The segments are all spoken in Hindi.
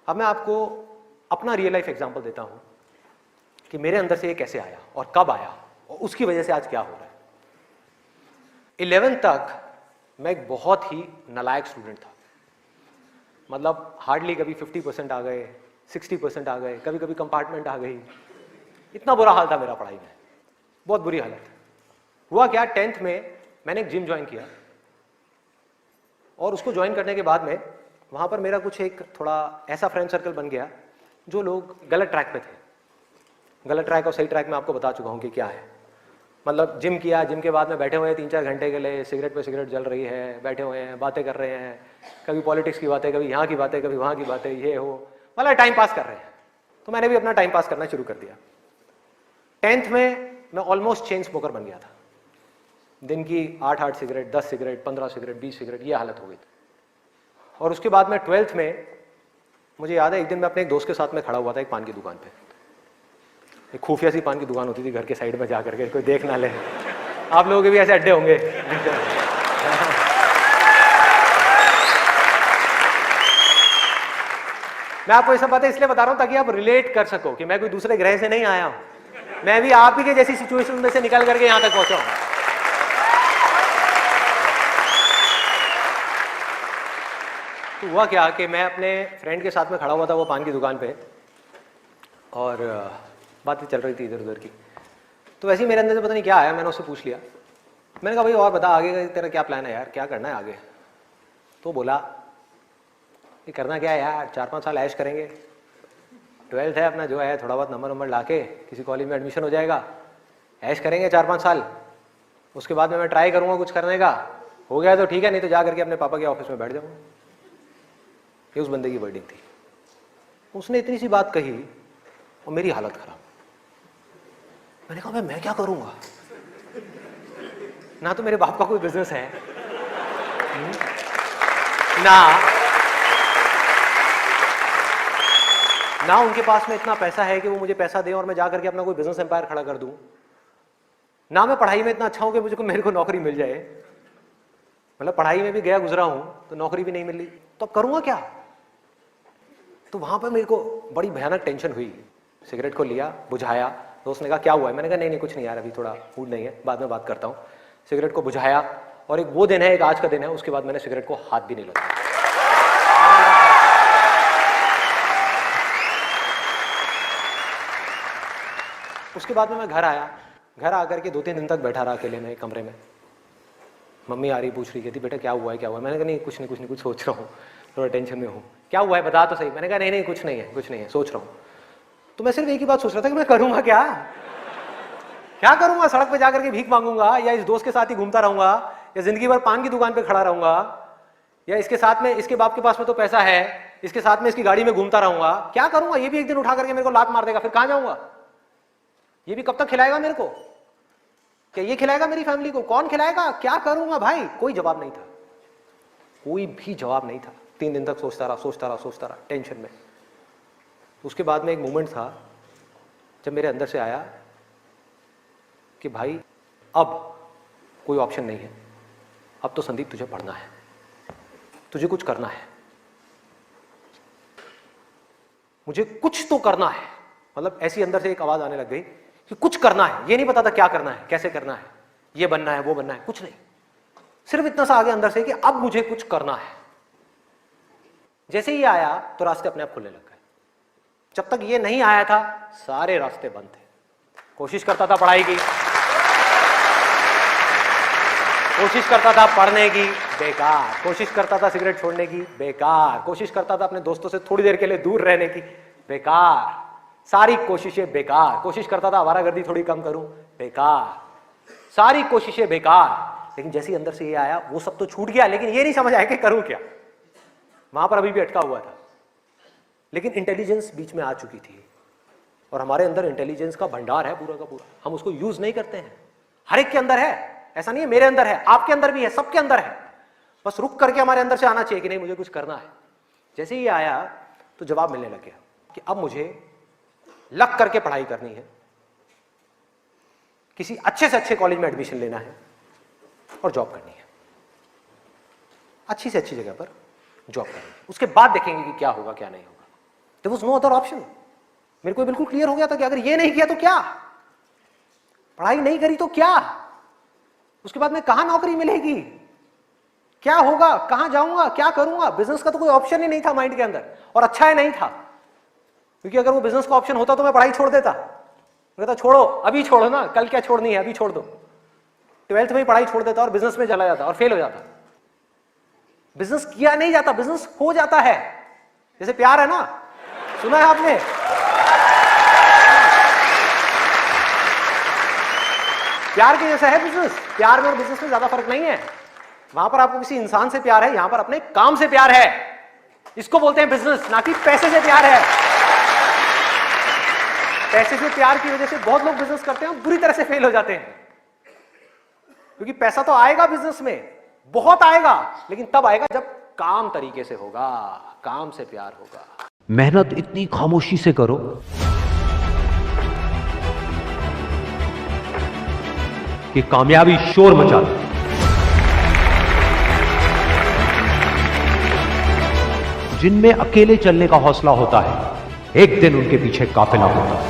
अब मैं आपको अपना रियल लाइफ एग्जांपल देता हूं कि मेरे अंदर से ये कैसे आया और कब आया और उसकी वजह से आज क्या हो रहा है। 11th तक मैं एक बहुत ही नालायक स्टूडेंट था। मतलब हार्डली कभी 50% आ गए, 60% आ गए, कभी कभी कंपार्टमेंट आ गई। इतना बुरा हाल था मेरा पढ़ाई में, बहुत बुरी हालत। हुआ क्या, 10th में मैंने एक जिम ज्वाइन किया और उसको ज्वाइन करने के बाद में वहाँ पर मेरा कुछ एक थोड़ा ऐसा फ्रेंड सर्कल बन गया जो लोग गलत ट्रैक पे थे। गलत ट्रैक और सही ट्रैक में आपको बता चुका हूँ कि क्या है। मतलब जिम किया, जिम के बाद में बैठे हुए हैं 3-4 घंटे के लिए, सिगरेट पे सिगरेट जल रही है, बैठे हुए हैं, बातें कर रहे हैं, कभी पॉलिटिक्स की बातें, कभी यहाँ की बातें, कभी वहाँ की बातें, ये हो, मतलब टाइम पास कर रहे हैं। तो मैंने भी अपना टाइम पास करना शुरू कर दिया। 10th में मैं ऑलमोस्ट चेन स्मोकर बन गया था। दिन की 8 सिगरेट, 10 सिगरेट, 15 सिगरेट, 20 सिगरेट, ये हालत हो गई थी। और उसके बाद में 12th में मुझे याद है एक दिन मैं अपने एक दोस्त के साथ में खड़ा हुआ था एक पान की दुकान पे। एक खुफिया सी पान की दुकान होती थी घर के साइड में, जा करके कोई देख ना ले। आप लोगों के भी ऐसे अड्डे होंगे। मैं आपको ये सब बातें इसलिए बता रहा हूं ताकि आप रिलेट कर सको कि मैं कोई दूसरे ग्रह से नहीं आया हूं, मैं भी आप ही के जैसी सिचुएशन में से निकल करके यहां तक पहुंचा हूं। तो हुआ क्या कि मैं अपने फ्रेंड के साथ में खड़ा हुआ था वो पान की दुकान पे, और बातें चल रही थी इधर उधर की। तो वैसे ही मेरे अंदर से पता नहीं क्या आया, मैंने उससे पूछ लिया। मैंने कहा भाई और बता आगे का तेरा क्या प्लान है यार, क्या करना है आगे। तो बोला ये करना क्या है यार, 4-5 साल ऐश करेंगे, 12th है अपना जो है, थोड़ा बहुत नंबर ला के किसी कॉलेज में एडमिशन हो जाएगा, ऐश करेंगे 4-5 साल, उसके बाद में मैं ट्राई करूँगा कुछ करने का, हो गया तो ठीक है, नहीं तो जा करके अपने पापा के ऑफिस में बैठ जाऊँगा। ये उस बंदे की वर्डिंग थी। उसने इतनी सी बात कही और मेरी हालत खराब। मैंने कहा भाई मैं क्या करूँगा, ना तो मेरे बाप का कोई बिजनेस है, ना उनके पास में इतना पैसा है कि वो मुझे पैसा दे और मैं जा करके अपना कोई बिजनेस एम्पायर खड़ा कर दूं, ना मैं पढ़ाई में इतना अच्छा हूं कि मुझे मेरे को नौकरी मिल जाए। मतलब पढ़ाई में भी गया गुजरा हूं तो नौकरी भी नहीं मिल रही, तो अब करूंगा क्या। तो वहां पर मेरे को बड़ी भयानक टेंशन हुई। सिगरेट को लिया, बुझाया। दोस्त ने कहा क्या हुआ है, मैंने कहा नहीं कुछ नहीं यार, अभी थोड़ा मूड नहीं है, बाद में बात करता हूँ। सिगरेट को बुझाया और एक वो दिन है, एक आज का दिन है, उसके बाद मैंने सिगरेट को हाथ भी नहीं लगाया। उसके बाद में मैं घर आया। घर आकर के 2-3 दिन तक बैठा रहा अकेले में कमरे में। मम्मी आ रही, पूछ रही, कहती बेटा क्या हुआ है, क्या हुआ है। मैंने कहा नहीं कुछ नहीं कुछ सोच रहा हूँ, थोड़ा टेंशन में हूँ। क्या हुआ है बता तो सही। मैंने कहा नहीं कुछ नहीं है सोच रहा हूँ। तो मैं सिर्फ एक ही बात सोच रहा था कि मैं करूँगा क्या करूँगा। सड़क पर जाकर के भीख मांगूंगा, या इस दोस्त के साथ ही घूमता रहूंगा, या जिंदगी भर पान की दुकान पर खड़ा रहूंगा, या इसके साथ में, इसके बाप के पास में तो पैसा है, इसके साथ में इसकी गाड़ी में घूमता रहूंगा। क्या करूँगा, ये भी एक दिन उठा करके मेरे को लात मार देगा, फिर कहाँ जाऊँगा। ये भी कब तक खिलाएगा मेरे को, क्या ये खिलाएगा मेरी फैमिली को, कौन खिलाएगा, क्या करूंगा भाई। कोई जवाब नहीं था, कोई भी जवाब नहीं था। 3 दिन तक सोचता रहा टेंशन में। उसके बाद में एक मोमेंट था जब मेरे अंदर से आया कि भाई अब कोई ऑप्शन नहीं है, अब तो संदीप तुझे पढ़ना है, तुझे कुछ करना है, मुझे कुछ तो करना है। मतलब ऐसी अंदर से एक आवाज आने लग गई कि कुछ करना है। ये नहीं पता था क्या करना है, कैसे करना है, ये बनना है, वो बनना है, कुछ नहीं। सिर्फ इतना सा आगे अंदर से कि अब मुझे कुछ करना है। जैसे ही आया तो रास्ते अपने आप खुलने लग गए। जब तक ये नहीं आया था सारे रास्ते बंद थे। कोशिश करता था पढ़ाई की, कोशिश करता था पढ़ने की, बेकार। कोशिश करता था सिगरेट छोड़ने की, बेकार। कोशिश करता था अपने दोस्तों से थोड़ी देर के लिए दूर रहने की, बेकार। सारी कोशिशें बेकार। कोशिश करता था आवारागर्दी थोड़ी कम करूं, बेकार। सारी कोशिशें बेकार। लेकिन जैसे ही अंदर से ये आया वो सब तो छूट गया, लेकिन ये नहीं समझ आया कि करूं क्या। वहां पर अभी भी अटका हुआ था। लेकिन इंटेलिजेंस बीच में आ चुकी थी, और हमारे अंदर इंटेलिजेंस का भंडार है पूरा का पूरा। हम उसको यूज नहीं करते हैं। हर एक के अंदर है, ऐसा नहीं है मेरे अंदर है, आपके अंदर भी है, सबके अंदर है। बस रुक करके हमारे अंदर से आना चाहिए कि नहीं मुझे कुछ करना है। जैसे ही आया तो जवाब मिलने लग गया कि अब मुझे लग करके पढ़ाई करनी है, किसी अच्छे से अच्छे कॉलेज में एडमिशन लेना है और जॉब करनी है, अच्छी से अच्छी जगह पर जॉब करनी है। उसके बाद देखेंगे कि क्या होगा क्या नहीं होगा। There was no other option. मेरे को बिल्कुल क्लियर हो गया था कि अगर ये नहीं किया तो क्या, पढ़ाई नहीं करी तो क्या, उसके बाद में कहां नौकरी मिलेगी, क्या होगा, कहां जाऊंगा, क्या करूंगा। बिजनेस का तो कोई ऑप्शन ही नहीं था माइंड के अंदर, और अच्छा है नहीं था, क्योंकि अगर वो बिजनेस का ऑप्शन होता तो मैं पढ़ाई छोड़ देता। मैं कहता छोड़ो, अभी छोड़ो ना, कल क्या छोड़नी है, अभी छोड़ दो। 12th में ही पढ़ाई छोड़ देता और बिजनेस में चला जाता और फेल हो जाता। बिजनेस किया नहीं जाता, बिजनेस हो जाता है। जैसे प्यार है ना, सुना है आपने, प्यार के जैसा है बिजनेस। प्यार में और बिजनेस में ज्यादा फर्क नहीं है। वहां पर आपको किसी इंसान से प्यार है, यहां पर अपने काम से प्यार है। इसको बोलते हैं बिजनेस, ना कि पैसे से प्यार है। पैसे से प्यार की वजह से बहुत लोग बिजनेस करते हैं और बुरी तरह से फेल हो जाते हैं, क्योंकि पैसा तो आएगा बिजनेस में, बहुत आएगा, लेकिन तब आएगा जब काम तरीके से होगा, काम से प्यार होगा। मेहनत इतनी खामोशी से करो कि कामयाबी शोर मचा दे। जिनमें अकेले चलने का हौसला होता है, एक दिन उनके पीछे काफिला होता है।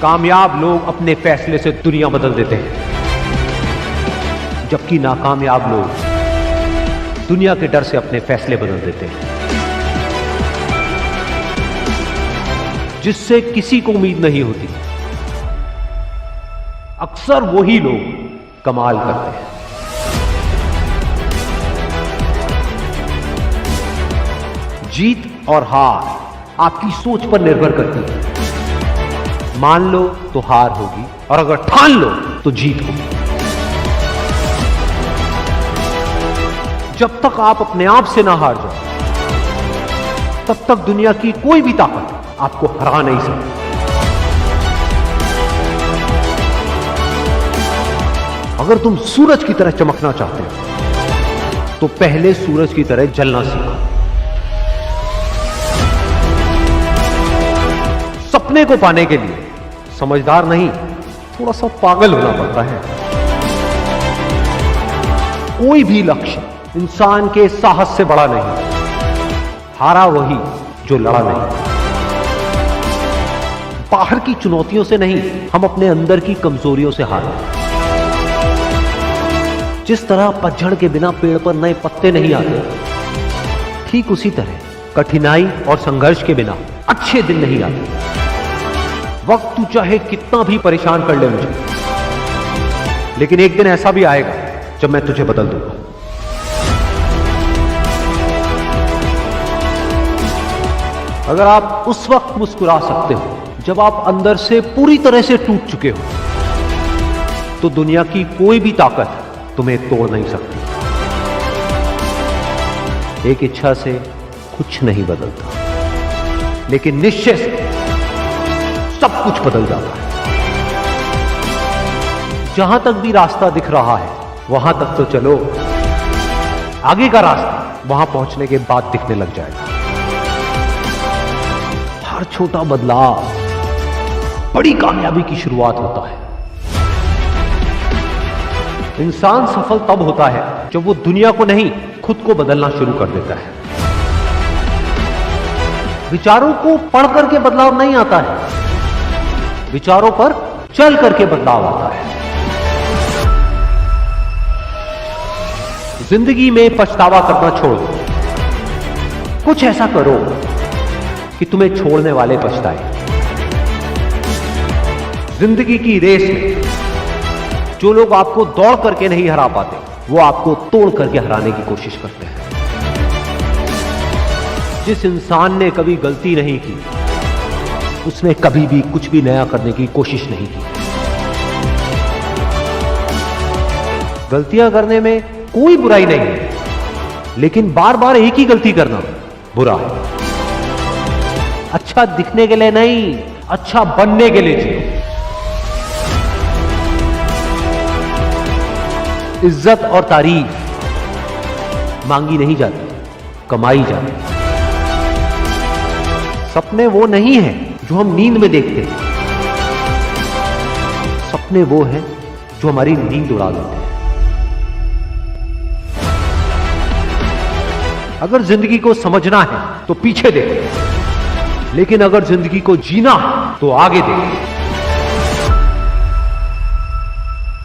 कामयाब लोग अपने फैसले से दुनिया बदल देते हैं, जबकि नाकामयाब लोग दुनिया के डर से अपने फैसले बदल देते हैं। जिससे किसी को उम्मीद नहीं होती, अक्सर वही लोग कमाल करते हैं। जीत और हार आपकी सोच पर निर्भर करती है। मान लो तो हार होगी, और अगर ठान लो तो जीत होगी। जब तक आप अपने आप से ना हार जाओ, तब तक दुनिया की कोई भी ताकत आपको हरा नहीं सकती। अगर तुम सूरज की तरह चमकना चाहते हो, तो पहले सूरज की तरह जलना सीखो। सपने को पाने के लिए समझदार नहीं, थोड़ा सा पागल होना पड़ता है। कोई भी लक्ष्य इंसान के साहस से बड़ा नहीं। हारा वही जो लड़ा नहीं। बाहर की चुनौतियों से नहीं, हम अपने अंदर की कमजोरियों से हारे। जिस तरह पतझड़ के बिना पेड़ पर नए पत्ते नहीं आते, ठीक उसी तरह कठिनाई और संघर्ष के बिना अच्छे दिन नहीं आते। वक्त तू चाहे कितना भी परेशान कर ले मुझे, लेकिन एक दिन ऐसा भी आएगा जब मैं तुझे बदल दूंगा। अगर आप उस वक्त मुस्कुरा सकते हो जब आप अंदर से पूरी तरह से टूट चुके हो, तो दुनिया की कोई भी ताकत तुम्हें तोड़ नहीं सकती। एक इच्छा से कुछ नहीं बदलता, लेकिन निश्चय से सब कुछ बदल जाता है। जहां तक भी रास्ता दिख रहा है, वहां तक तो चलो। आगे का रास्ता वहां पहुंचने के बाद दिखने लग जाएगा। हर छोटा बदलाव बड़ी कामयाबी की शुरुआत होता है। इंसान सफल तब होता है जब वो दुनिया को नहीं, खुद को बदलना शुरू कर देता है। विचारों को पढ़ करके बदलाव नहीं आता है, विचारों पर चल करके बदलाव आता है। जिंदगी में पछतावा करना छोड़ दो। कुछ ऐसा करो कि तुम्हें छोड़ने वाले पछताए। जिंदगी की रेस में जो लोग आपको दौड़ करके नहीं हरा पाते, वो आपको तोड़ करके हराने की कोशिश करते हैं। जिस इंसान ने कभी गलती नहीं की, उसने कभी भी कुछ भी नया करने की कोशिश नहीं की। गलतियां करने में कोई बुराई नहीं है, लेकिन बार बार एक ही गलती करना बुरा है। अच्छा दिखने के लिए नहीं, अच्छा बनने के लिए जियो। इज्जत और तारीफ मांगी नहीं जाती, कमाई जाती। सपने वो नहीं है जो हम नींद में देखते हैं, सपने वो हैं जो हमारी नींद उड़ा देते हैं। अगर जिंदगी को समझना है तो पीछे देखो, लेकिन अगर जिंदगी को जीना है तो आगे देखो।